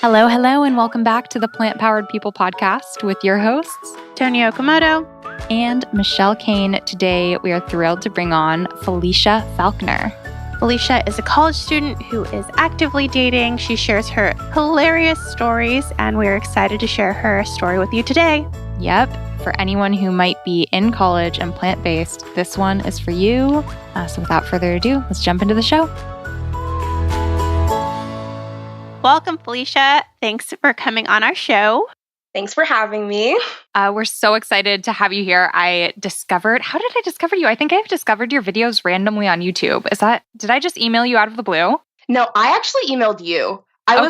Hello, hello, and welcome back to the Plant Powered People podcast with your hosts, Tony Okamoto and Michelle Kane. Today, we are thrilled to bring on Felicia Falconer. Felicia is a college student who is actively dating. She shares her hilarious stories, and we're excited to share her story with you today. Yep, for anyone who might be in college and plant-based, this one is for you. So without further ado, let's jump into the show. Welcome, Felicia. Thanks for coming on our show. Thanks for having me. We're so excited to have you here. How did I discover you? I think I've discovered your videos randomly on YouTube. Did I just email you out of the blue? No, I actually emailed you. I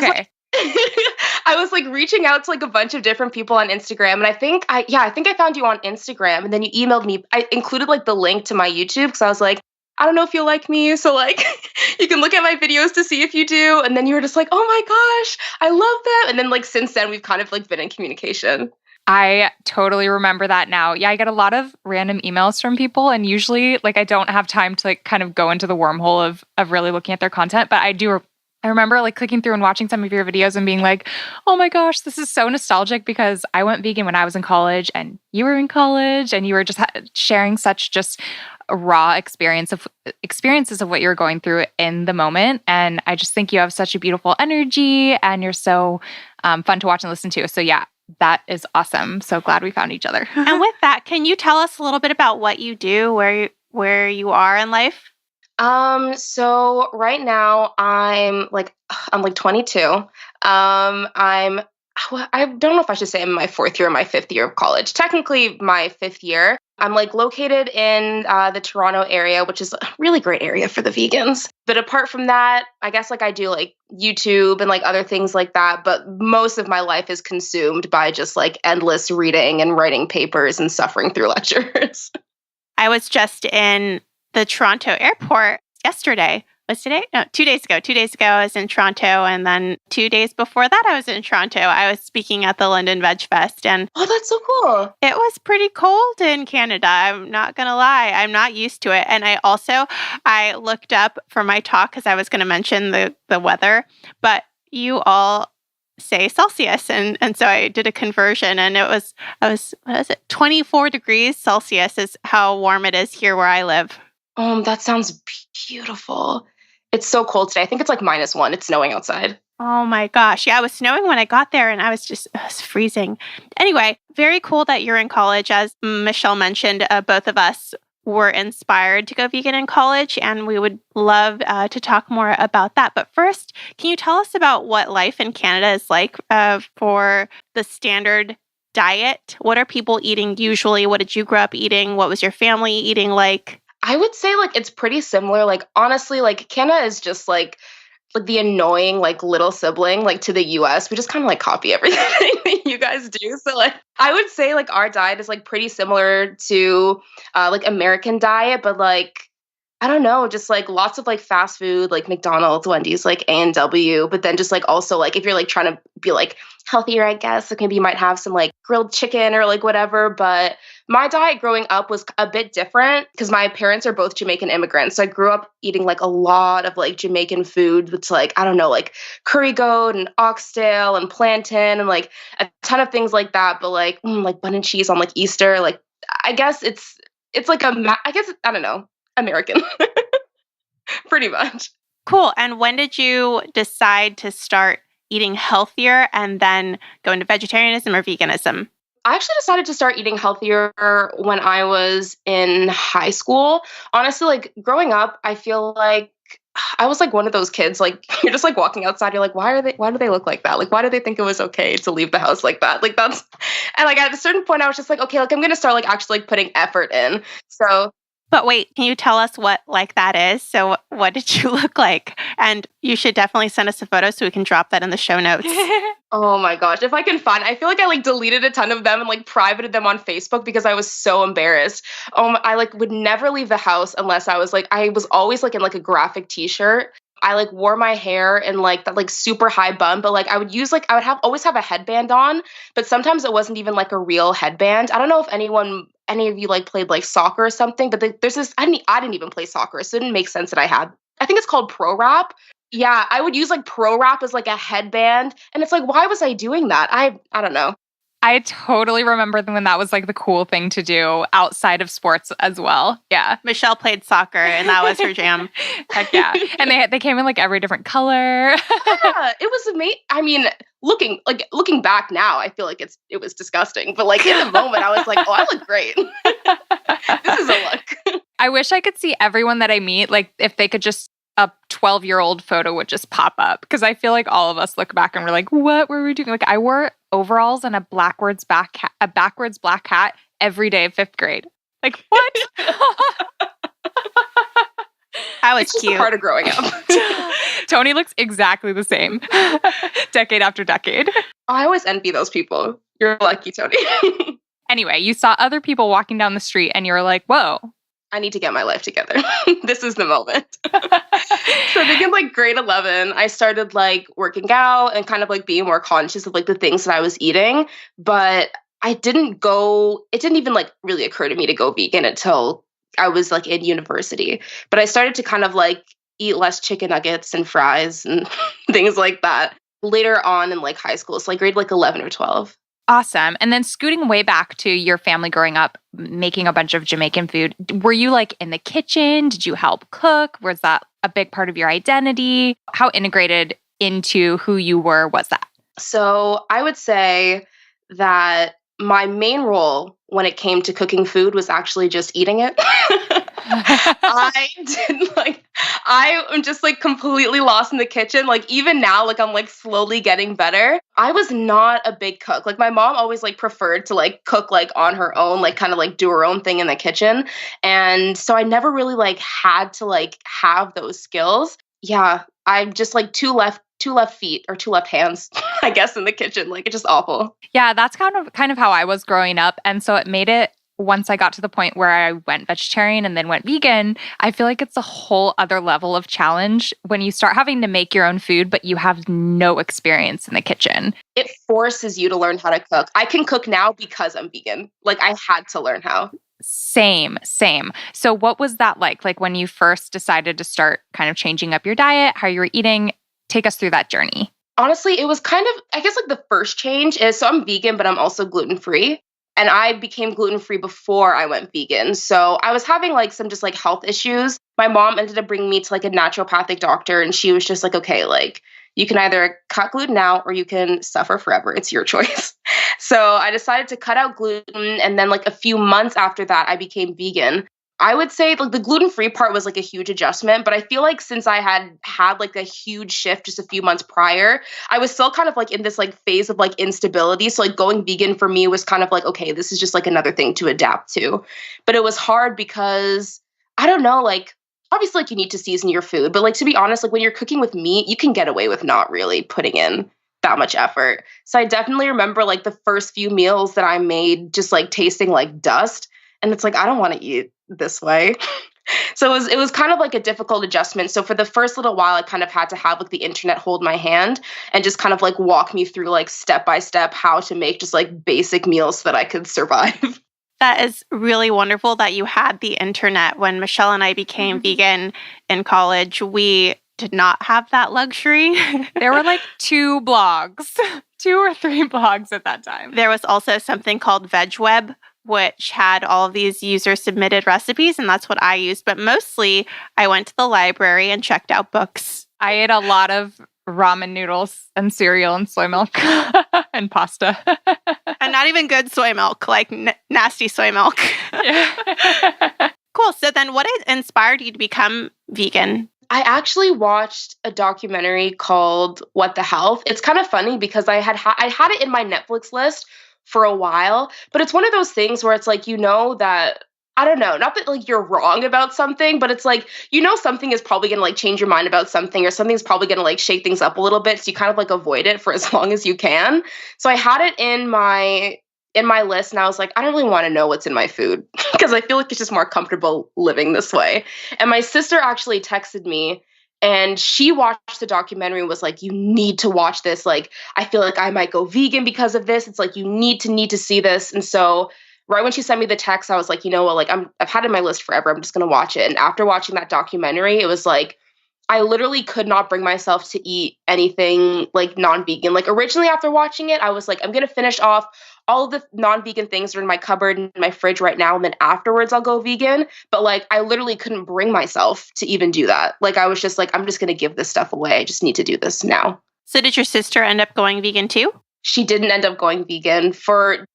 was reaching out to a bunch of different people on Instagram, and I think I found you on Instagram, and then you emailed me. I included the link to my YouTube because I was like, I don't know if you'll like me, so you can look at my videos to see if you do. And then you were just like, oh my gosh, I love them. And then since then we've kind of been in communication. I totally remember that now. Yeah, I get a lot of random emails from people, and usually I don't have time to kind of go into the wormhole of really looking at their content, but I remember clicking through and watching some of your videos and being like, oh my gosh, this is so nostalgic because I went vegan when I was in college and you were in college and you were just sharing such just raw experiences of what you're going through in the moment. And I just think you have such a beautiful energy and you're so fun to watch and listen to. So yeah, that is awesome. So glad we found each other. And with that, can you tell us a little bit about what you do, where you are in life? So right now I'm 22. I don't know if I should say I'm in my fourth year or my fifth year of college. Technically my fifth year. I'm located in the Toronto area, which is a really great area for the vegans. But apart from that, I guess I do YouTube and other things like that. But most of my life is consumed by just endless reading and writing papers and suffering through lectures. I was just in the Toronto airport yesterday. Was today? No, 2 days ago. 2 days ago, I was in Toronto. And then 2 days before that, I was in Toronto. I was speaking at the London Veg Fest. And oh, that's so cool. It was pretty cold in Canada. I'm not going to lie. I'm not used to it. And I looked up for my talk because I was going to mention the weather. But you all say Celsius. And so I did a conversion. And what is it? 24 degrees Celsius is how warm it is here where I live. That sounds beautiful. It's so cold today. I think it's -1. It's snowing outside. Oh my gosh. Yeah, it was snowing when I got there and it was freezing. Anyway, very cool that you're in college. As Michelle mentioned, both of us were inspired to go vegan in college, and we would love to talk more about that. But first, can you tell us about what life in Canada is like for the standard diet? What are people eating usually? What did you grow up eating? What was your family eating like? I would say it's pretty similar. Honestly, Canada is just the annoying little sibling to the US. We just kind of copy everything that you guys do. So I would say our diet is pretty similar to American diet, but I don't know, just lots of fast food, McDonald's, Wendy's, A&W, but then just also if you're trying to be healthier, I guess, maybe you might have some grilled chicken or whatever. But my diet growing up was a bit different because my parents are both Jamaican immigrants. So I grew up eating a lot of Jamaican food. It's I don't know, curry goat and oxtail and plantain and a ton of things like that. But bun and cheese on Easter. I guess it's I don't know, American. Pretty much. Cool. And when did you decide to start eating healthier and then go into vegetarianism or veganism? I actually decided to start eating healthier when I was in high school. Honestly, growing up, I feel I was one of those kids, you're just walking outside, you're why do they look like that? Why do they think it was okay to leave the house like that? That's, and at a certain point I was just okay, I'm going to start actually putting effort in. So. But wait, can you tell us what that is? So what did you look like? And you should definitely send us a photo so we can drop that in the show notes. Oh my gosh, if I can find, I feel I deleted a ton of them and privated them on Facebook because I was so embarrassed. I would never leave the house unless I was I was always in a graphic t-shirt. I wore my hair in that super high bun, but I would use I would always have a headband on, but sometimes it wasn't even a real headband. I don't know if any of you played soccer or something, but there's this, I didn't even play soccer, so it didn't make sense that I think it's called pro wrap. Yeah, I would use like pro wrap as like a headband. And it's like, why was I doing that? I don't know. I totally remember when that was like the cool thing to do outside of sports as well. Yeah. Michelle played soccer and that was her jam. Heck yeah. And they came in like every different color. Yeah, it was amazing. I mean, looking back now, I feel like it was disgusting. But like in the moment, I was like, oh, I look great. This is a look. I wish I could see everyone that I meet, like if they could just a 12-year-old photo would just pop up, because I feel like all of us look back and we're like, what were we doing? Like I wore overalls and a backwards black hat every day of 5th grade. Like what? I was It's just cute. a part of growing up. Tony looks exactly the same, decade after decade. I always envy those people. You're lucky, Tony. Anyway, you saw other people walking down the street and you were like, whoa. I need to get my life together. This is the moment. So I think in like grade 11, I started like working out and kind of like being more conscious of like the things that I was eating. But it didn't even like really occur to me to go vegan until I was like in university. But I started to kind of like eat less chicken nuggets and fries and things like that later on in like high school. So like grade like 11 or 12. Awesome. And then scooting way back to your family growing up, making a bunch of Jamaican food, were you like in the kitchen? Did you help cook? Was that a big part of your identity? How integrated into who you were was that? So I would say that my main role when it came to cooking food was actually just eating it. I am just like completely lost in the kitchen. Like even now, like I'm like slowly getting better. I was not a big cook. Like my mom always like preferred to like cook like on her own, like kind of like do her own thing in the kitchen. And so I never really like had to like have those skills. Yeah, I'm just like two left feet or two left hands, I guess, in the kitchen. Like it's just awful. Yeah, that's kind of how I was growing up. And so it made it, once I got to the point where I went vegetarian and then went vegan, I feel like it's a whole other level of challenge when you start having to make your own food, but you have no experience in the kitchen. It forces you to learn how to cook. I can cook now because I'm vegan. Like I had to learn how. Same. So what was that like? Like when you first decided to start kind of changing up your diet, how you were eating? Take us through that journey. Honestly, it was kind of, I guess like the first change is, so I'm vegan, but I'm also gluten-free. And I became gluten-free before I went vegan. So I was having like some just like health issues. My mom ended up bringing me to like a naturopathic doctor, and she was just like, okay, like you can either cut gluten out or you can suffer forever. It's your choice. So I decided to cut out gluten. And then like a few months after that, I became vegan. I would say like the gluten-free part was like a huge adjustment, but I feel like since I had like a huge shift just a few months prior, I was still kind of like in this like phase of like instability. So like going vegan for me was kind of like, okay, this is just like another thing to adapt to. But it was hard because I don't know, like obviously like you need to season your food, but like to be honest, like when you're cooking with meat, you can get away with not really putting in that much effort. So I definitely remember like the first few meals that I made just like tasting like dust. And it's like, I don't want to eat this way. So it was kind of like a difficult adjustment. So for the first little while, I kind of had to have like the internet hold my hand and just kind of like walk me through like step by step how to make just like basic meals so that I could survive. That is really wonderful that you had the internet. When Michelle and I became vegan in college, we did not have that luxury. There were like 2 or 3 blogs at that time. There was also something called VegWeb, which had all of these user-submitted recipes, and that's what I used. But mostly, I went to the library and checked out books. I ate a lot of ramen noodles and cereal and soy milk and pasta. And not even good soy milk, like nasty soy milk. Yeah. Cool. So then what inspired you to become vegan? I actually watched a documentary called What the Health. It's kind of funny because I had it in my Netflix list for a while, but it's one of those things where it's like, you know, that I don't know, not that like you're wrong about something, but it's like, you know, something is probably going to like change your mind about something, or something's probably going to like shake things up a little bit. So you kind of like avoid it for as long as you can. So I had it in my list, and I was like, I don't really want to know what's in my food because I feel like it's just more comfortable living this way. And my sister actually texted me, and she watched the documentary and was like, you need to watch this. Like, I feel like I might go vegan because of this. It's like, you need to see this. And so right when she sent me the text, I was like, you know what, like I've had it in my list forever. I'm just going to watch it. And after watching that documentary, it was like, I literally could not bring myself to eat anything like non-vegan. Like originally after watching it, I was like, I'm going to finish off all of the non-vegan things that are in my cupboard and my fridge right now. And then afterwards I'll go vegan. But like, I literally couldn't bring myself to even do that. Like, I was just like, I'm just going to give this stuff away. I just need to do this now. So did your sister end up going vegan too? She didn't end up going vegan.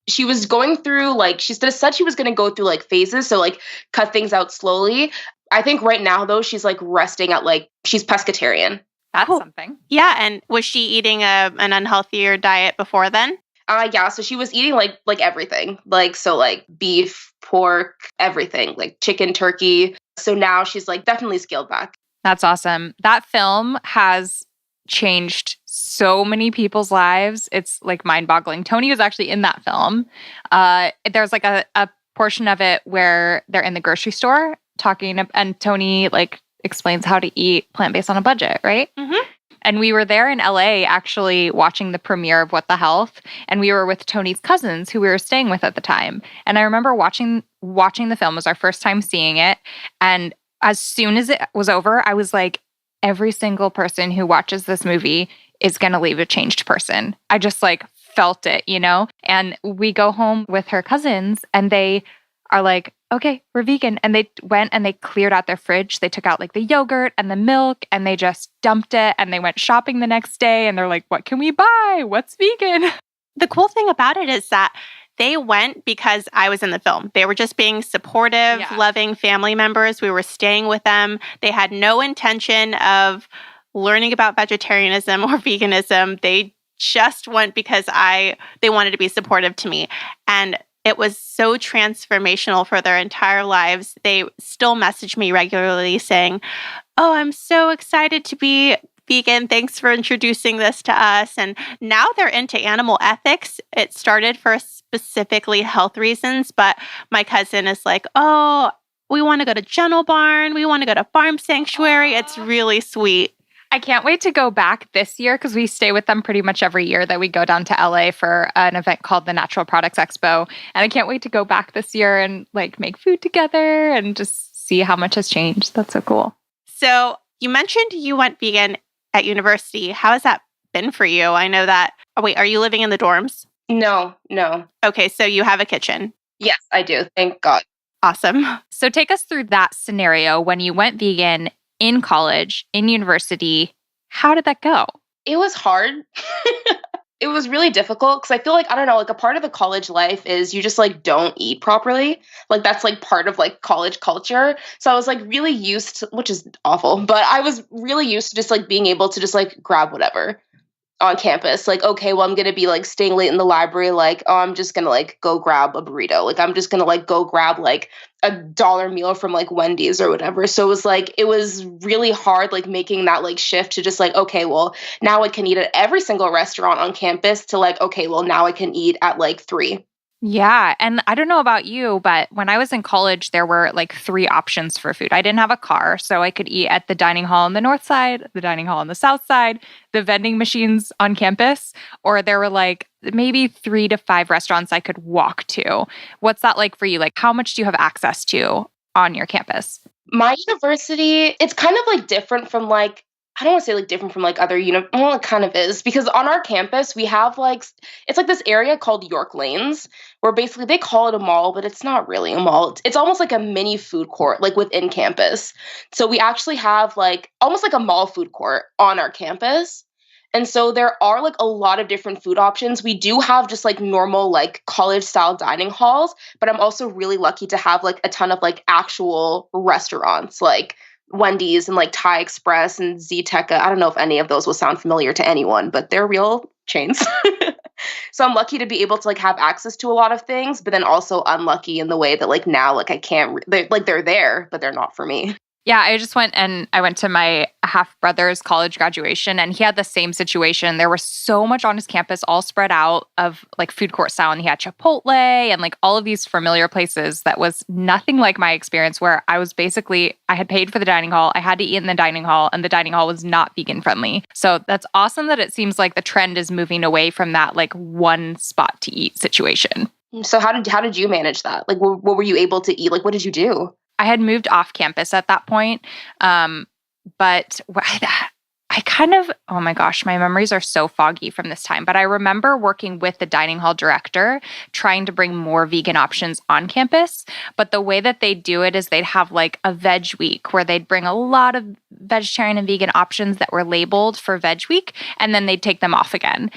She was going through like, said she was going to go through like phases. So like cut things out slowly. I think right now though, she's like resting at like, she's pescatarian. That's something. Yeah. And was she eating an unhealthier diet before then? Yeah. So she was eating like everything, like, so like beef, pork, everything, like chicken, turkey. So now she's like definitely scaled back. That's awesome. That film has changed so many people's lives. It's like mind-boggling. Tony was actually in that film. There's like a portion of it where they're in the grocery store talking, and Tony like explains how to eat plant-based on a budget, right? Mm-hmm. And we were there in LA actually watching the premiere of What the Health, and we were with Tony's cousins who we were staying with at the time. And I remember watching the film. It was our first time seeing it, and as soon as it was over, I was like, every single person who watches this movie is going to leave a changed person. I just like felt it, you know? And we go home with her cousins and they are like, okay, we're vegan. And they went and they cleared out their fridge. They took out like the yogurt and the milk and they just dumped it, and they went shopping the next day and they're like, what can we buy? What's vegan? The cool thing about it is that they went because I was in the film. They were just being supportive, loving family members. We were staying with them. They had no intention of learning about vegetarianism or veganism. They just went because they wanted to be supportive to me. And it was so transformational for their entire lives. They still message me regularly saying, oh, I'm so excited to be vegan. Thanks for introducing this to us. And now they're into animal ethics. It started for specifically health reasons, but my cousin is like, oh, we want to go to Gentle Barn. We want to go to Farm Sanctuary. Aww. It's really sweet. I can't wait to go back this year because we stay with them pretty much every year that we go down to LA for an event called the Natural Products Expo. And I can't wait to go back this year and like make food together and just see how much has changed. That's so cool. So you mentioned you went vegan at university. How has that been for you? I know that. Oh, wait, are you living in the dorms? No. Okay, so you have a kitchen. Yes, I do. Thank God. Awesome. So take us through that scenario when you went vegan in college, in university. How did that go? It was hard. It was really difficult because I feel like, I don't know, like a part of the college life is you just like don't eat properly. Like that's like part of like college culture. So I was like really used to, which is awful, but I was really used to just like being able to just like grab whatever on campus. Like, okay, well, I'm going to be like staying late in the library. Like, oh, I'm just going to like go grab a burrito. Like, I'm just going to like go grab like $1 meal from like Wendy's or whatever. So it was really hard, like making that like shift to just like, okay, well, now I can eat at every single restaurant on campus to like, okay, well, now I can eat at like 3. Yeah. And I don't know about you, but when I was in college, there were like 3 options for food. I didn't have a car, so I could eat at the dining hall on the north side, the dining hall on the south side, the vending machines on campus, or there were like maybe 3 to 5 restaurants I could walk to. What's that like for you? Like, how much do you have access to on your campus? My university, it's kind of like different from like, I don't want to say like different from like other, well, it kind of is, because on our campus, we have like, it's like this area called York Lanes, where basically they call it a mall, but it's not really a mall. It's almost like a mini food court, like within campus. So we actually have like almost like a mall food court on our campus. And so there are like a lot of different food options. We do have just like normal like college style dining halls, but I'm also really lucky to have like a ton of like actual restaurants, like Wendy's and like Thai Express and Zteca. I don't know if any of those will sound familiar to anyone, but they're real chains. So I'm lucky to be able to like have access to a lot of things, but then also unlucky in the way that like now, like I can't, they're there, but they're not for me. Yeah, I went to my half-brother's college graduation, and he had the same situation. There was so much on his campus all spread out of like food court style, and he had Chipotle and like all of these familiar places that was nothing like my experience, where I had paid for the dining hall, I had to eat in the dining hall, and the dining hall was not vegan friendly. So that's awesome that it seems like the trend is moving away from that like one spot to eat situation. So how did you manage that? Like what were you able to eat? Like what did you do? I had moved off campus at that point. But I kind of, oh my gosh, my memories are so foggy from this time. But I remember working with the dining hall director, trying to bring more vegan options on campus. But the way that they do it is they'd have like a veg week where they'd bring a lot of vegetarian and vegan options that were labeled for veg week, and then they'd take them off again.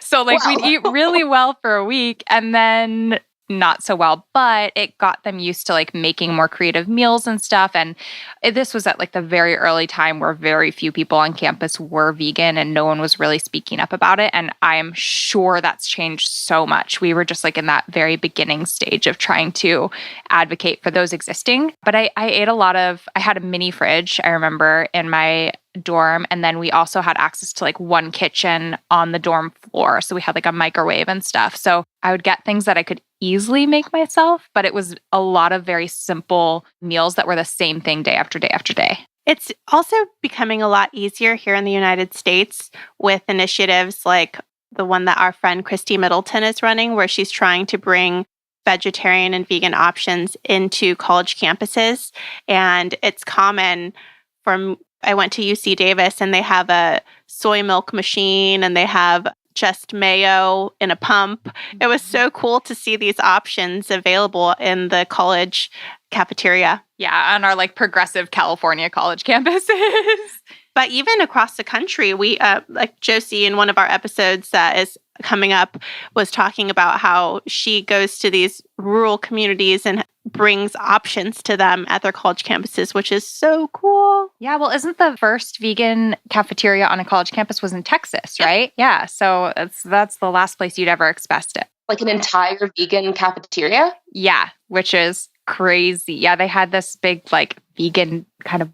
So like we'd eat really well for a week and then not so well, but it got them used to like making more creative meals and stuff. And this was at like the very early time where very few people on campus were vegan and no one was really speaking up about it. And I am sure that's changed so much. We were just like in that very beginning stage of trying to advocate for those existing. But I ate I had a mini fridge, I remember, in my dorm, and then we also had access to like one kitchen on the dorm floor, so we had like a microwave and stuff. So I would get things that I could easily make myself, but it was a lot of very simple meals that were the same thing day after day after day. It's also becoming a lot easier here in the United States with initiatives like the one that our friend Christy Middleton is running, where she's trying to bring vegetarian and vegan options into college campuses. And it's common I went to UC Davis and they have a soy milk machine and they have just mayo in a pump. It was so cool to see these options available in the college cafeteria. Yeah, on our like progressive California college campuses. But even across the country, we, like Josie in one of our episodes that is coming up, was talking about how she goes to these rural communities and brings options to them at their college campuses, which is so cool. Yeah, well, isn't the first vegan cafeteria on a college campus was in Texas, right? Yeah, so that's the last place you'd ever expect it. Like an entire vegan cafeteria? Yeah, which is crazy. Yeah, they had this big like vegan kind of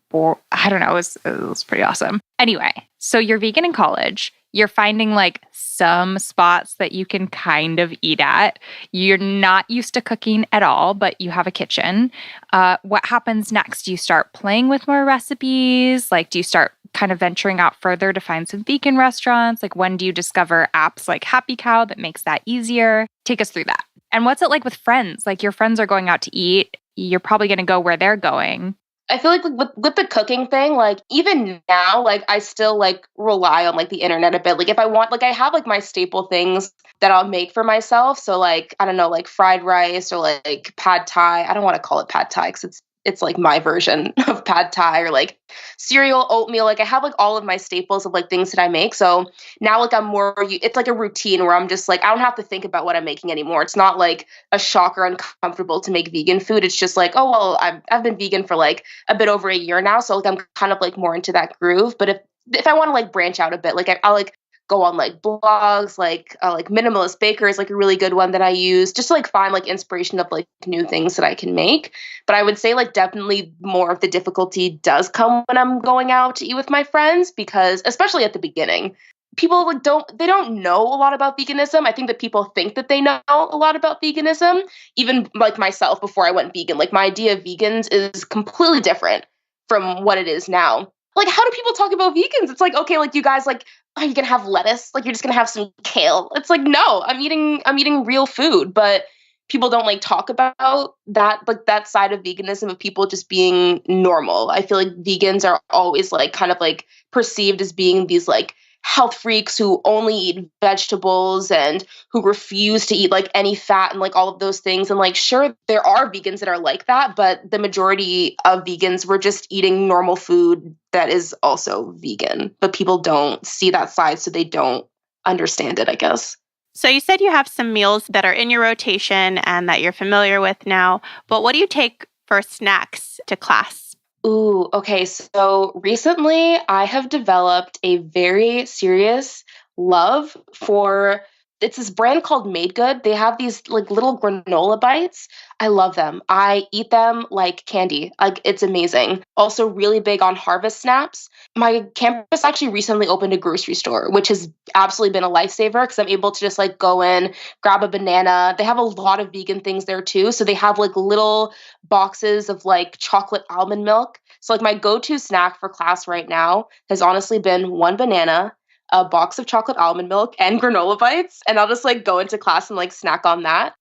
I don't know, it was pretty awesome. Anyway, so you're vegan in college. You're finding like some spots that you can kind of eat at. You're not used to cooking at all, but you have a kitchen. What happens next? Do you start playing with more recipes? Like, do you start kind of venturing out further to find some vegan restaurants? Like, when do you discover apps like Happy Cow that makes that easier? Take us through that. And what's it like with friends? Like, your friends are going out to eat. You're probably going to go where they're going. I feel like with the cooking thing, like even now, like I still like rely on like the internet a bit. Like if I want, like I have like my staple things that I'll make for myself. So like, I don't know, like fried rice or like pad thai. I don't want to call it pad thai because it's like my version of pad thai, or like cereal, oatmeal. Like I have like all of my staples of like things that I make. So now like it's like a routine where I'm just like, I don't have to think about what I'm making anymore. It's not like a shock or uncomfortable to make vegan food. It's just like, oh, well, I've been vegan for like a bit over a year now. So like I'm kind of like more into that groove. But if I want to like branch out a bit, like I'll like go on like blogs, like Minimalist Baker is like a really good one that I use just to like find like inspiration of like new things that I can make. But I would say like definitely more of the difficulty does come when I'm going out to eat with my friends, because especially at the beginning, people like don't know a lot about veganism. I think that people think that they know a lot about veganism. Even like myself, before I went vegan, like my idea of vegans is completely different from what it is now. Like, how do people talk about vegans? It's like, okay, like you guys like, are you gonna have lettuce? Like you're just gonna have some kale? It's like, no, I'm eating real food. But people don't like talk about that, like that side of veganism of people just being normal. I feel like vegans are always like kind of like perceived as being these like health freaks who only eat vegetables and who refuse to eat like any fat and like all of those things. And like, sure, there are vegans that are like that, but the majority of vegans were just eating normal food that is also vegan, but people don't see that side, so they don't understand it, I guess. So you said you have some meals that are in your rotation and that you're familiar with now, but what do you take for snacks to class? Ooh, okay. So recently I have developed a very serious love for it's this brand called Made Good. They have these like little granola bites. I love them. I eat them like candy. Like it's amazing. Also really big on Harvest Snaps. My campus actually recently opened a grocery store, which has absolutely been a lifesaver because I'm able to just like go in, grab a banana. They have a lot of vegan things there too. So they have like little boxes of like chocolate almond milk. So like my go-to snack for class right now has honestly been one banana, a box of chocolate almond milk, and granola bites. And I'll just like go into class and like snack on that.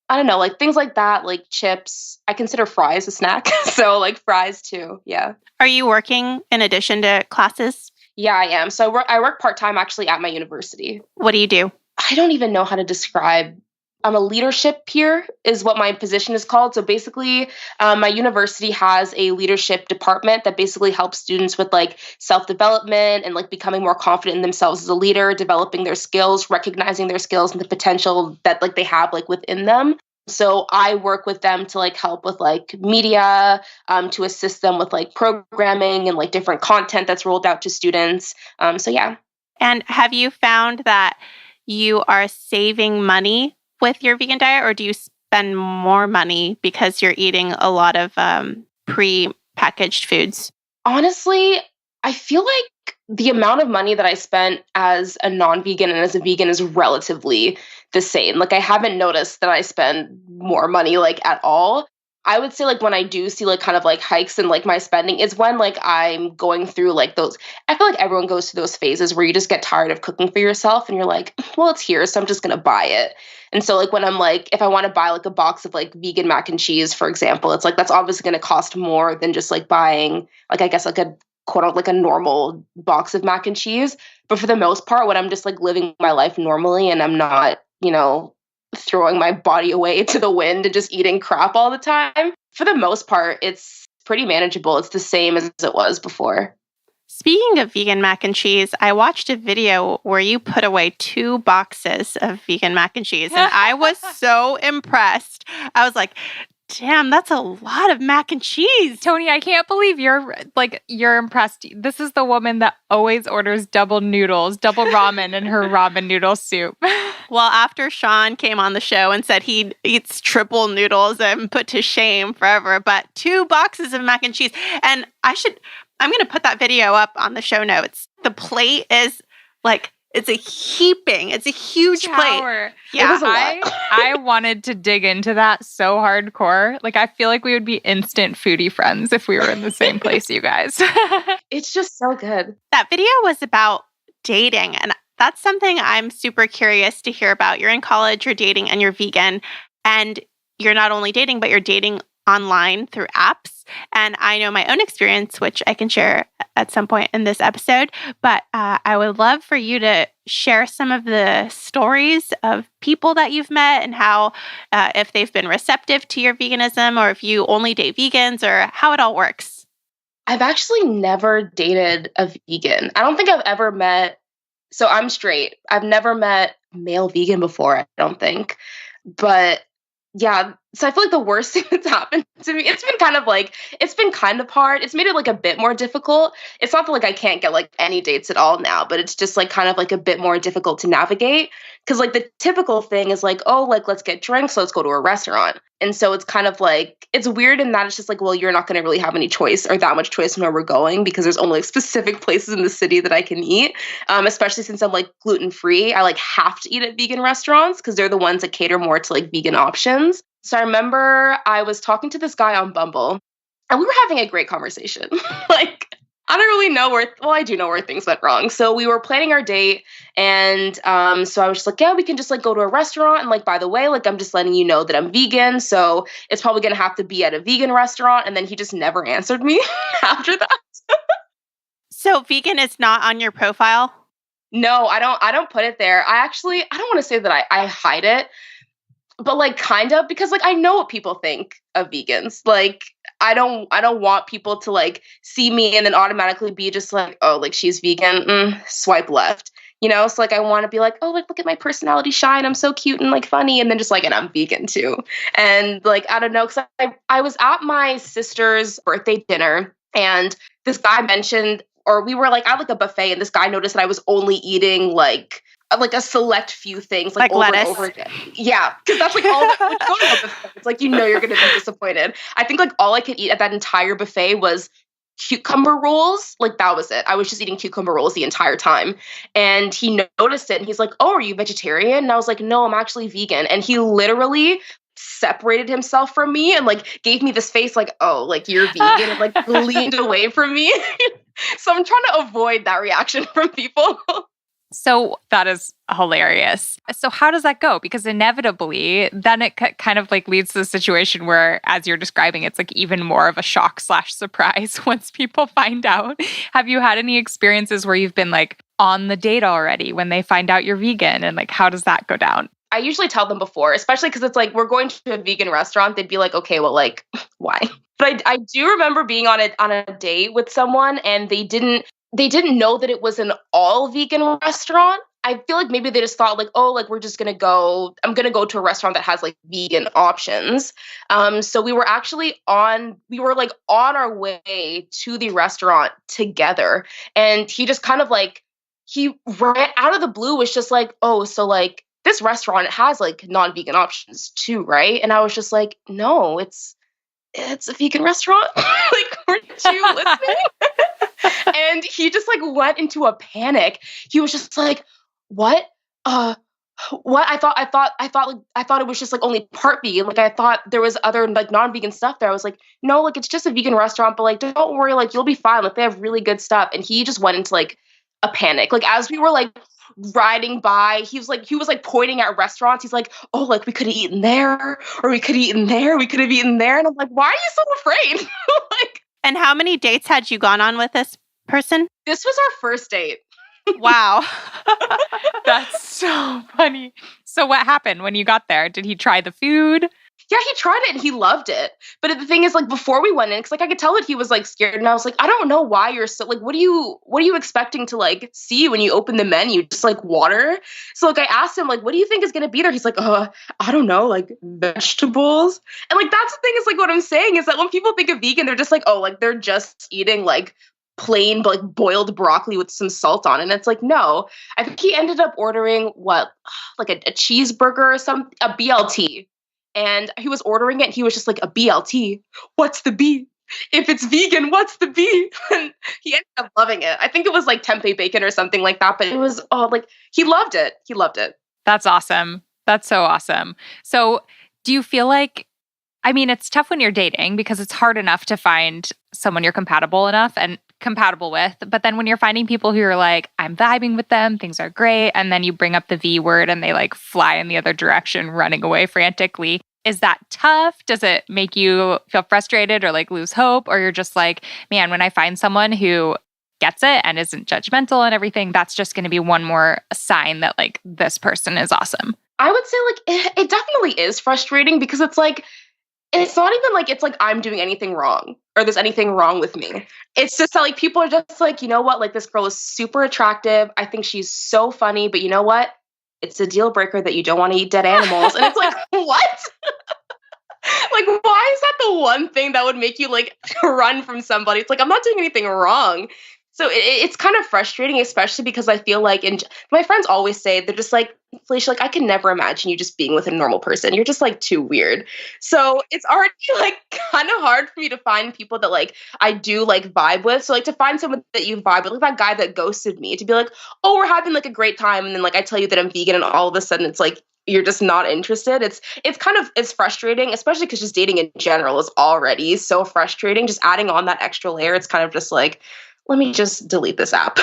I don't know, like things like that, like chips. I consider fries a snack. So like fries too. Yeah. Are you working in addition to classes? Yeah, I am. So I work part-time actually at my university. What do you do? I don't even know how to describe. I'm a leadership peer is what my position is called. So basically, my university has a leadership department that basically helps students with like self-development and like becoming more confident in themselves as a leader, developing their skills, recognizing their skills and the potential that like they have like within them. So I work with them to like help with like media, to assist them with like programming and like different content that's rolled out to students. So yeah. And have you found that you are saving money with your vegan diet, or do you spend more money because you're eating a lot of pre-packaged foods? Honestly, I feel like the amount of money that I spent as a non-vegan and as a vegan is relatively the same. Like I haven't noticed that I spend more money like at all. I would say like when I do see like kind of like hikes in like my spending is when like I'm going through like those. I feel like everyone goes through those phases where you just get tired of cooking for yourself and you're like, well, it's here, so I'm just gonna buy it. And so like when I'm like, if I want to buy like a box of like vegan mac and cheese, for example, it's like that's obviously gonna cost more than just like buying like I guess like a quote unquote like a normal box of mac and cheese. But for the most part, when I'm just like living my life normally and I'm not, throwing my body away to the wind and just eating crap all the time, for the most part, it's pretty manageable. It's the same as it was before. Speaking of vegan mac and cheese, I watched a video where you put away 2 boxes of vegan mac and cheese, and I was so impressed. I was like, damn, that's a lot of mac and cheese. Tony, I can't believe you're impressed. This is the woman that always orders double noodles, double ramen in her ramen noodle soup. Well, after Sean came on the show and said he eats triple noodles, I'm put to shame forever, but 2 boxes of mac and cheese. And I'm going to put that video up on the show notes. The plate is like, it's a huge plate. Yeah, I wanted to dig into that so hardcore. Like, I feel like we would be instant foodie friends if we were in the same place, you guys. It's just so good. That video was about dating, and that's something I'm super curious to hear about. You're in college, you're dating, and you're vegan, and you're not only dating, but you're dating online through apps. And I know my own experience, which I can share at some point in this episode, but I would love for you to share some of the stories of people that you've met and how, if they've been receptive to your veganism or if you only date vegans or how it all works. I've actually never dated a vegan. I don't think I've ever met, so I'm straight. I've never met a male vegan before, I don't think. But yeah, so I feel like the worst thing that's happened to me, it's been kind of hard. It's made it like a bit more difficult. It's not that like I can't get like any dates at all now, but it's just like kind of like a bit more difficult to navigate. Cause like the typical thing is like, oh, like let's get drinks, let's go to a restaurant. And so it's kind of like, it's weird in that it's just like, well, you're not going to really have any choice or that much choice in where we're going because there's only like specific places in the city that I can eat. Especially since I'm like gluten-free, I like have to eat at vegan restaurants because they're the ones that cater more to like vegan options. So I remember I was talking to this guy on Bumble and we were having a great conversation. Like, I don't really know I do know where things went wrong. So we were planning our date and so I was just like, yeah, we can just like go to a restaurant. And like, by the way, like I'm just letting you know that I'm vegan. So it's probably going to have to be at a vegan restaurant. And then he just never answered me after that. So vegan is not on your profile? No, I don't put it there. I don't want to say that I hide it, but like kind of because like I know what people think of vegans. Like I don't want people to like see me and then automatically be just like, oh, like she's vegan, swipe left. So like I want to be like, oh, like look at my personality shine. I'm so cute and like funny. And then just like, and I'm vegan too. And like, I don't know, because I was at my sister's birthday dinner and this guy mentioned, or we were like at like a buffet and this guy noticed that I was only eating like a select few things like over lettuce. And over again. Yeah, because that's like all that like, go to a buffet, it's like you're gonna be disappointed. I think like all I could eat at that entire buffet was cucumber rolls. Like that was it. I was just eating cucumber rolls the entire time. And he noticed it and he's like, oh, are you vegetarian? And I was like, no, I'm actually vegan. And he literally separated himself from me and like gave me this face like, oh, like you're vegan and like leaned away from me. So I'm trying to avoid that reaction from people. So that is hilarious. So how does that go? Because inevitably, then it kind of like leads to the situation where, as you're describing, it's like even more of a shock/surprise once people find out. Have you had any experiences where you've been like on the date already when they find out you're vegan, and like how does that go down? I usually tell them before, especially because it's like we're going to a vegan restaurant. They'd be like, okay, well, like, why? But I do remember being on a date with someone, and they didn't know that it was an all vegan restaurant. I feel like maybe they just thought like, oh, like I'm gonna go to a restaurant that has like vegan options. So we were like on our way to the restaurant together, and he just kind of like he ran out of the blue, was just like, oh, so like this restaurant has like non-vegan options too, right? And I was just like, no, it's a vegan restaurant. Like, weren't you listening? And he just like went into a panic. He was just like, what? What? I thought it was just like only part vegan. Like, I thought there was other like non-vegan stuff there. I was like, no, like it's just a vegan restaurant, but like don't worry, like you'll be fine. Like they have really good stuff. And he just went into like a panic. Like as we were like riding by, he was like pointing at restaurants. He's like, oh, like we could have eaten there, or we could have eaten there, we could have eaten there. And I'm like, why are you so afraid? Like, And how many dates had you gone on with this person? this was our first date. Wow. That's so funny. So what happened when you got there? Did he try the food? Yeah, he tried it and he loved it. But the thing is, like, before we went in, because like I could tell that he was like scared, and I was like, I don't know why you're so like, what are you expecting to like see when you open the menu? Just like water. So like I asked him, like, what do you think is gonna be there? He's like, I don't know, like vegetables. And like that's the thing, is like what I'm saying is that when people think of vegan, they're just like, oh, like they're just eating like plain like boiled broccoli with some salt on it. And it's like, no. I think he ended up ordering what, like a cheeseburger or a BLT. And he was ordering it, and he was just like, a BLT? What's the B? If it's vegan, what's the B? And he ended up loving it. I think it was like tempeh bacon or something like that, but it was like he loved it. He loved it. That's awesome. That's so awesome. So do you feel like, I mean, it's tough when you're dating because it's hard enough to find someone you're compatible with. But then when you're finding people who are like, I'm vibing with them, things are great, and then you bring up the V word and they like fly in the other direction, running away frantically. Is that tough? Does it make you feel frustrated or like lose hope? Or you're just like, man, when I find someone who gets it and isn't judgmental and everything, that's just going to be one more sign that like this person is awesome. I would say like it definitely is frustrating, because it's like, it's not even like it's like I'm doing anything wrong or there's anything wrong with me. It's just that like people are just like, you know what, like this girl is super attractive. I think she's so funny, but you know what? It's a deal breaker that you don't want to eat dead animals. And it's like, what? Like, why is that the one thing that would make you like run from somebody? It's like, I'm not doing anything wrong. So it's kind of frustrating, especially because I feel like, and my friends always say, they're just like, Felicia, like I can never imagine you just being with a normal person. You're just like too weird. So it's already like kind of hard for me to find people that like I do like vibe with. So like to find someone that you vibe with, like that guy that ghosted me, to be like, oh, we're having like a great time, and then like I tell you that I'm vegan, and all of a sudden it's like you're just not interested. It's frustrating, especially because just dating in general is already so frustrating. Just adding on that extra layer, it's kind of just like, let me just delete this app.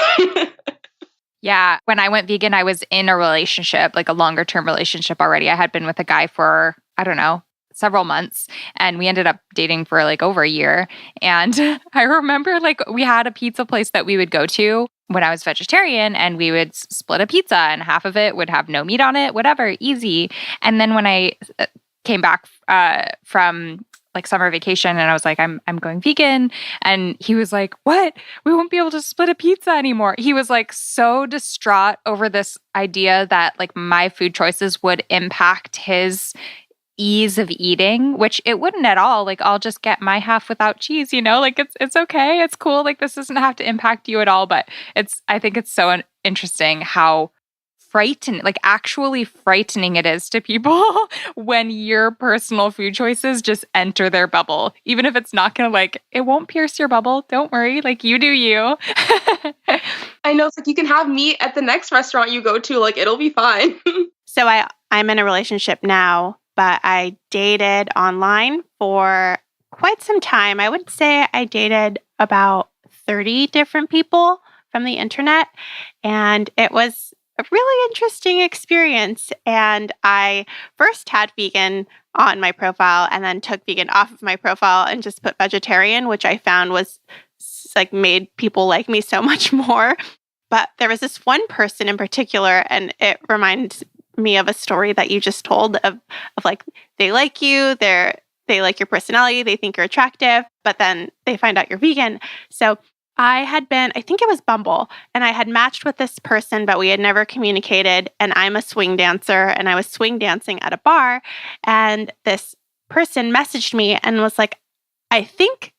Yeah. When I went vegan, I was in a relationship, like a longer term relationship already. I had been with a guy for, I don't know, several months, and we ended up dating for like over a year. And I remember like we had a pizza place that we would go to when I was vegetarian, and we would split a pizza, and half of it would have no meat on it, whatever, easy. And then when I came back from like summer vacation, and I was like, I'm going vegan. And he was like, what? We won't be able to split a pizza anymore. He was like so distraught over this idea that like my food choices would impact his ease of eating, which it wouldn't at all. Like, I'll just get my half without cheese, you know, like it's okay. It's cool. Like, this doesn't have to impact you at all. But I think it's so interesting how actually frightening it is to people when your personal food choices just enter their bubble. Even if it's not going to like, it won't pierce your bubble. Don't worry. Like, you do you. I know, it's like you can have meat at the next restaurant you go to. Like, it'll be fine. So I'm in a relationship now, but I dated online for quite some time. I would say I dated about 30 different people from the internet. And it was a really interesting experience. And I first had vegan on my profile and then took vegan off of my profile and just put vegetarian, which I found was like made people like me so much more. But there was this one person in particular, and it reminds me of a story that you just told of like they like you, they like your personality, they think you're attractive, but then they find out you're vegan. So I think it was Bumble, and I had matched with this person, but we had never communicated. And I'm a swing dancer, and I was swing dancing at a bar. And this person messaged me and was like, I think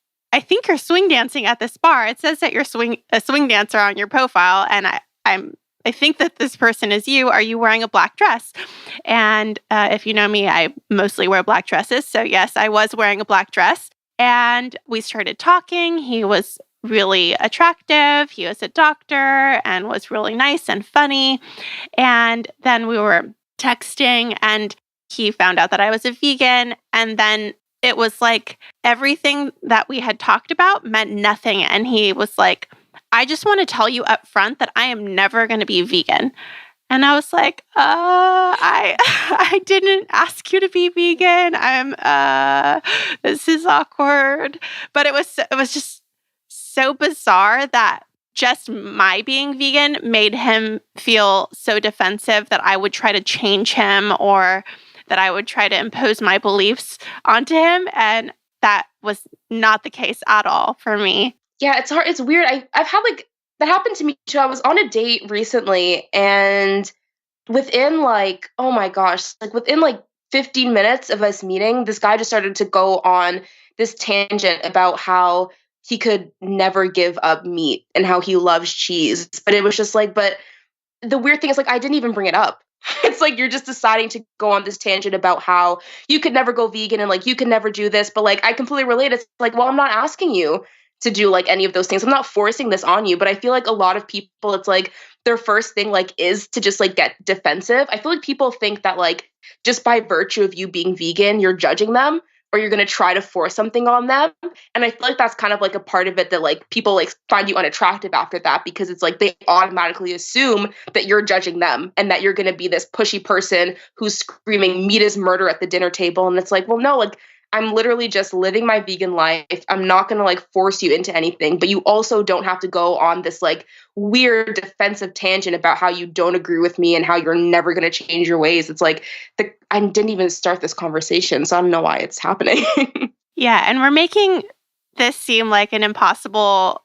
you're swing dancing at this bar. It says that you're a swing dancer on your profile. And I think that this person is you. Are you wearing a black dress? And if you know me, I mostly wear black dresses. So yes, I was wearing a black dress. And we started talking. He was really attractive. He was a doctor and was really nice and funny. And then we were texting, and he found out that I was a vegan. And then it was like everything that we had talked about meant nothing. And he was like, I just want to tell you up front that I am never going to be vegan. And I was like, I didn't ask you to be vegan. This is awkward. But it was just so bizarre that just my being vegan made him feel so defensive that I would try to change him or that I would try to impose my beliefs onto him. And that was not the case at all for me. Yeah, it's hard. It's weird. I've had like that happened to me too. I was on a date recently, and within like, oh my gosh, like within like 15 minutes of us meeting, this guy just started to go on this tangent about how he could never give up meat and how he loves cheese. But it was just like, but the weird thing is like, I didn't even bring it up. It's like you're just deciding to go on this tangent about how you could never go vegan and like you could never do this. But like, I completely relate. It's like, well, I'm not asking you to do like any of those things. I'm not forcing this on you. But I feel like a lot of people, it's like their first thing like is to just like get defensive. I feel like people think that like just by virtue of you being vegan, you're judging them or you're going to try to force something on them. And I feel like that's kind of like a part of it that like people like find you unattractive after that, because it's like they automatically assume that you're judging them and that you're going to be this pushy person who's screaming meat is murder at the dinner table. And it's like, well, no, like I'm literally just living my vegan life. I'm not going to like force you into anything, but you also don't have to go on this like weird defensive tangent about how you don't agree with me and how you're never going to change your ways. It's like I didn't even start this conversation, so I don't know why it's happening. Yeah, and we're making this seem like an impossible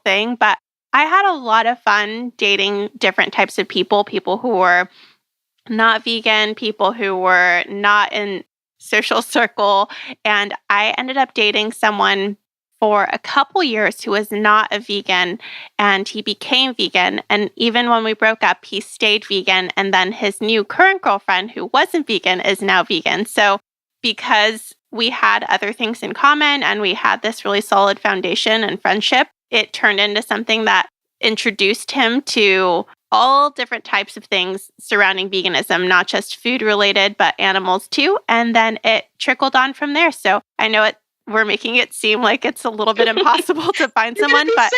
thing, but I had a lot of fun dating different types of people who were not vegan, people who were not in social circle. And I ended up dating someone for a couple years who was not a vegan, and he became vegan. And even when we broke up, he stayed vegan. And then his new current girlfriend, who wasn't vegan, is now vegan. So because we had other things in common and we had this really solid foundation and friendship, it turned into something that introduced him to all different types of things surrounding veganism, not just food related, but animals too. And then it trickled on from there. So I know we're making it seem like it's a little bit impossible to find someone, but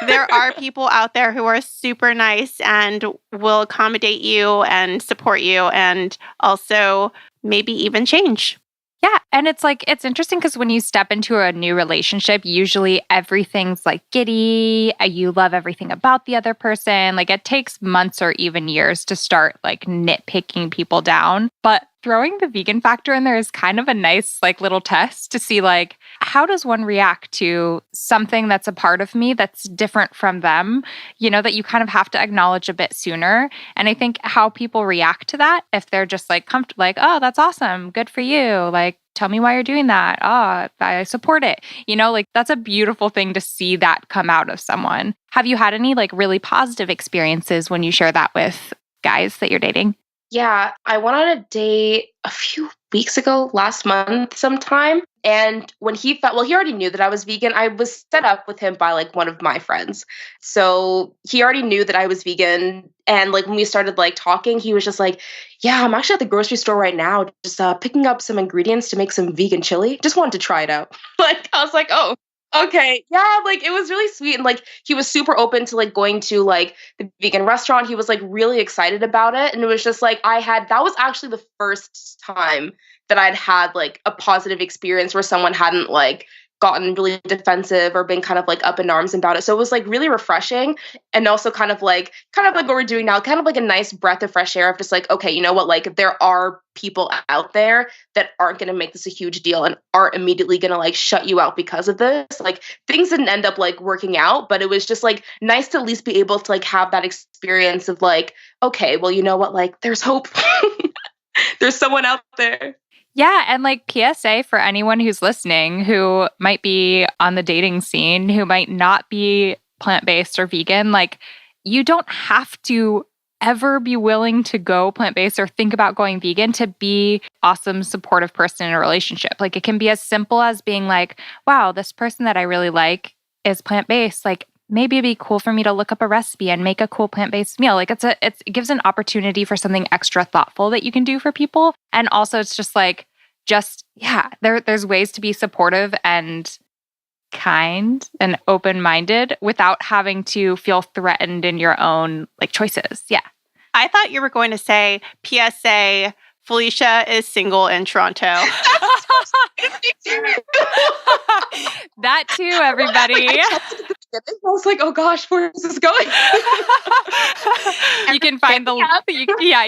there are people out there who are super nice and will accommodate you and support you and also maybe even change. Yeah. And it's like, it's interesting because when you step into a new relationship, usually everything's like giddy. You love everything about the other person. Like it takes months or even years to start like nitpicking people down. But throwing the vegan factor in there is kind of a nice like little test to see like, how does one react to something that's a part of me that's different from them, you know, that you kind of have to acknowledge a bit sooner. And I think how people react to that, if they're just like comfortable, like, oh, that's awesome. Good for you. Like, tell me why you're doing that. Oh, I support it. You know, like that's a beautiful thing to see that come out of someone. Have you had any like really positive experiences when you share that with guys that you're dating? Yeah, I went on a date a few weeks ago, last month sometime. And when he already knew that I was vegan. I was set up with him by like one of my friends. So he already knew that I was vegan. And like when we started like talking, he was just like, yeah, I'm actually at the grocery store right now, just picking up some ingredients to make some vegan chili. Just wanted to try it out. Like, I was like, oh, Okay. Yeah, like it was really sweet. And like he was super open to like going to like the vegan restaurant. He was like really excited about it. And it was just like that was actually the first time that I'd had like a positive experience where someone hadn't like gotten really defensive or been kind of like up in arms about it. So it was like really refreshing and also kind of like what we're doing now, kind of like a nice breath of fresh air of just like, okay, you know what, like there are people out there that aren't going to make this a huge deal and aren't immediately going to like shut you out because of this. Like things didn't end up like working out, but it was just like nice to at least be able to like have that experience of like, okay, well, you know what, like there's hope. There's someone out there. Yeah, and like PSA for anyone who's listening who might be on the dating scene, who might not be plant-based or vegan, like you don't have to ever be willing to go plant-based or think about going vegan to be awesome, supportive person in a relationship. Like it can be as simple as being like, wow, this person that I really like is plant-based. Like maybe it'd be cool for me to look up a recipe and make a cool plant-based meal. Like it gives an opportunity for something extra thoughtful that you can do for people. And also it's just like, there's ways to be supportive and kind and open-minded without having to feel threatened in your own like choices. Yeah. I thought you were going to say PSA, Felicia is single in Toronto. That too, everybody. I was like, oh gosh, where is this going? You can find you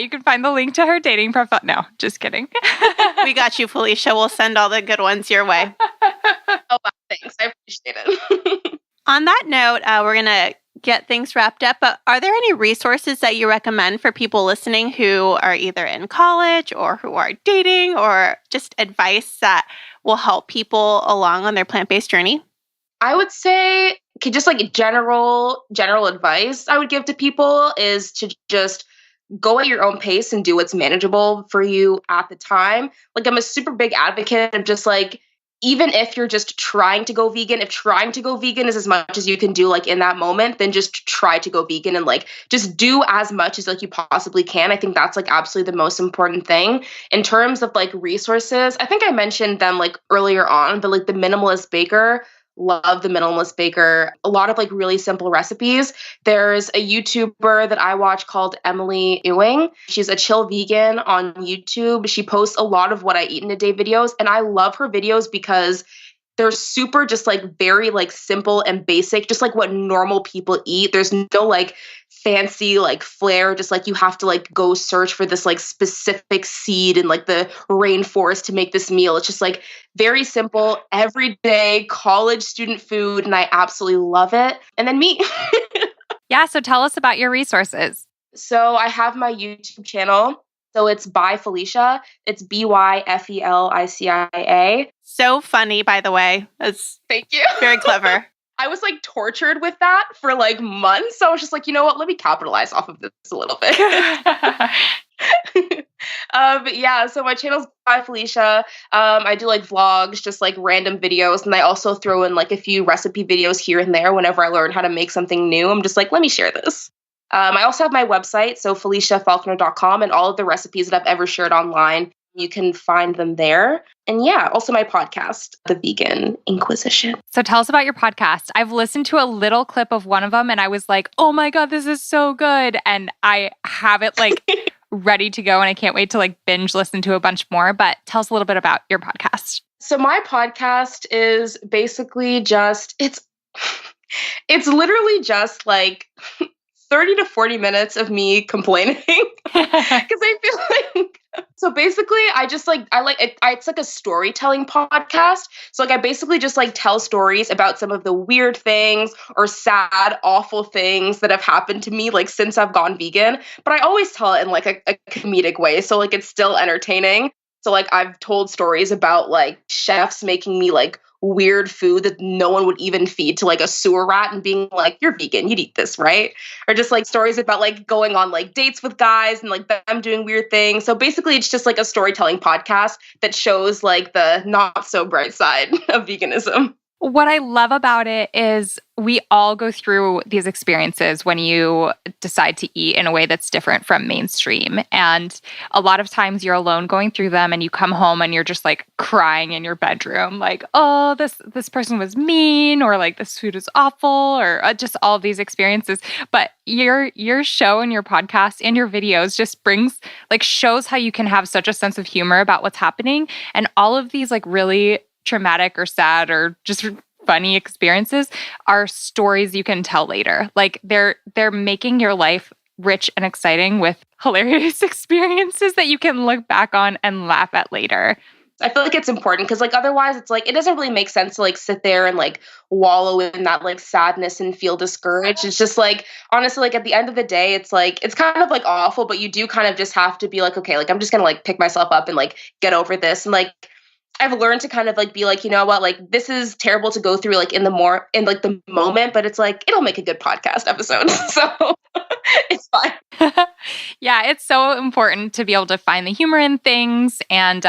can find the link to her dating profile. No, just kidding. We got you, Felicia. We'll send all the good ones your way. Oh, wow, thanks. I appreciate it. On that note, we're going to get things wrapped up, but are there any resources that you recommend for people listening who are either in college or who are dating, or just advice that will help people along on their plant-based journey? I would say just like general advice I would give to people is to just go at your own pace and do what's manageable for you at the time. Like I'm a super big advocate of just like, even if you're just trying to go vegan, if trying to go vegan is as much as you can do like in that moment, then just try to go vegan and like just do as much as like you possibly can. I think that's like absolutely the most important thing. In terms of like resources, I think I mentioned them like earlier on, but like the Minimalist Baker, love the Minimalist Baker. A lot of like really simple recipes. There's a YouTuber that I watch called Emily Ewing. She's a chill vegan on YouTube. She posts a lot of what I eat in a day videos, and I love her videos because they're super just like very like simple and basic, just like what normal people eat. There's no like fancy like flair, just like you have to like go search for this like specific seed in like the rainforest to make this meal. It's just like very simple, everyday college student food, and I absolutely love it. And then me. Yeah, so tell us about your resources. So I have my YouTube channel. So it's by Felicia. It's BYFELICIA. So funny, by the way. It's Thank you. very clever. I was like tortured with that for like months. So I was just like, you know what? Let me capitalize off of this a little bit. But yeah, so my channel's by Felicia. I do like vlogs, just like random videos. And I also throw in like a few recipe videos here and there whenever I learn how to make something new. I'm just like, let me share this. I also have my website, so FeliciaFalconer.com, and all of the recipes that I've ever shared online, you can find them there. And yeah, also my podcast, The Vegan Inquisition. So tell us about your podcast. I've listened to a little clip of one of them and I was like, oh my God, this is so good. And I have it like ready to go and I can't wait to like binge listen to a bunch more. But tell us a little bit about your podcast. So my podcast is basically just, it's literally just like 30 to 40 minutes of me complaining because I feel like, so basically it's like a storytelling podcast. So like I basically just like tell stories about some of the weird things or sad, awful things that have happened to me like since I've gone vegan, but I always tell it in like a comedic way. So like it's still entertaining. So like I've told stories about like chefs making me like weird food that no one would even feed to like a sewer rat and being like, you're vegan, you'd eat this, right? Or just like stories about like going on like dates with guys and like them doing weird things. So basically it's just like a storytelling podcast that shows like the not so bright side of veganism. What I love about it is we all go through these experiences when you decide to eat in a way that's different from mainstream. And a lot of times you're alone going through them and you come home and you're just like crying in your bedroom, like, oh, this person was mean, or like this food is awful, or just all of these experiences. But your show and your podcast and your videos just shows how you can have such a sense of humor about what's happening. And all of these like really traumatic or sad or just funny experiences are stories you can tell later. Like they're making your life rich and exciting with hilarious experiences that you can look back on and laugh at later. I feel like it's important because like otherwise it's like it doesn't really make sense to like sit there and like wallow in that like sadness and feel discouraged. It's just like honestly like at the end of the day it's like it's kind of like awful, but you do kind of just have to be like, okay, like I'm just gonna like pick myself up and like get over this. And like I've learned to kind of like be like, you know what, like this is terrible to go through like in the moment, but it's like it'll make a good podcast episode. So it's fine. Yeah, it's so important to be able to find the humor in things and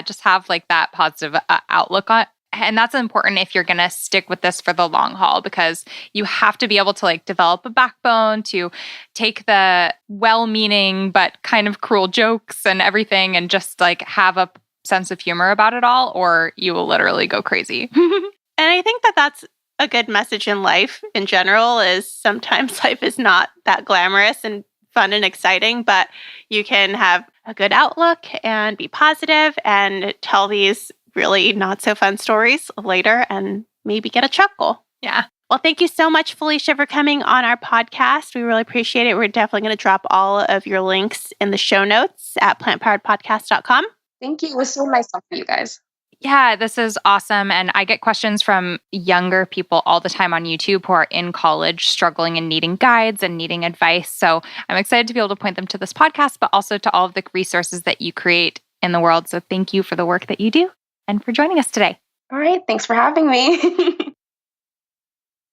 just have like that positive outlook on. And that's important if you're going to stick with this for the long haul, because you have to be able to like develop a backbone to take the well-meaning but kind of cruel jokes and everything and just like have a sense of humor about it all, or you will literally go crazy. And I think that that's a good message in life in general, is sometimes life is not that glamorous and fun and exciting, but you can have a good outlook and be positive and tell these really not so fun stories later and maybe get a chuckle. Yeah. Well, thank you so much, Felicia, for coming on our podcast. We really appreciate it. We're definitely going to drop all of your links in the show notes at plantpoweredpodcast.com. Thank you. It was so nice talking to you guys. Yeah, this is awesome. And I get questions from younger people all the time on YouTube who are in college, struggling and needing guides and needing advice. So I'm excited to be able to point them to this podcast, but also to all of the resources that you create in the world. So thank you for the work that you do and for joining us today. All right. Thanks for having me.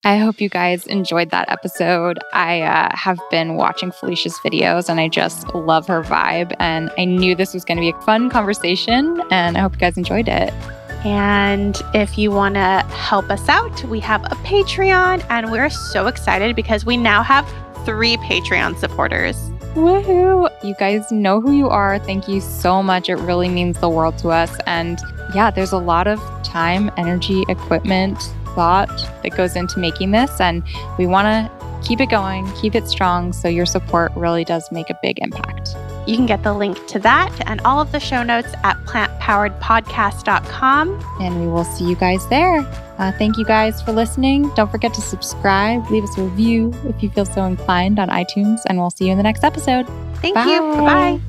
I hope you guys enjoyed that episode. I have been watching Felicia's videos and I just love her vibe. And I knew this was going to be a fun conversation and I hope you guys enjoyed it. And if you want to help us out, we have a Patreon and we're so excited because we now have 3 Patreon supporters. Woohoo! You guys know who you are. Thank you so much. It really means the world to us. And yeah, there's a lot of time, energy, equipment, thought that goes into making this, and we want to keep it going, keep it strong, so your support really does make a big impact. You can get the link to that and all of the show notes at plantpoweredpodcast.com. And we will see you guys there. Thank you guys for listening. Don't forget to subscribe, leave us a review if you feel so inclined on iTunes, and we'll see you in the next episode. Thank you. Bye-bye.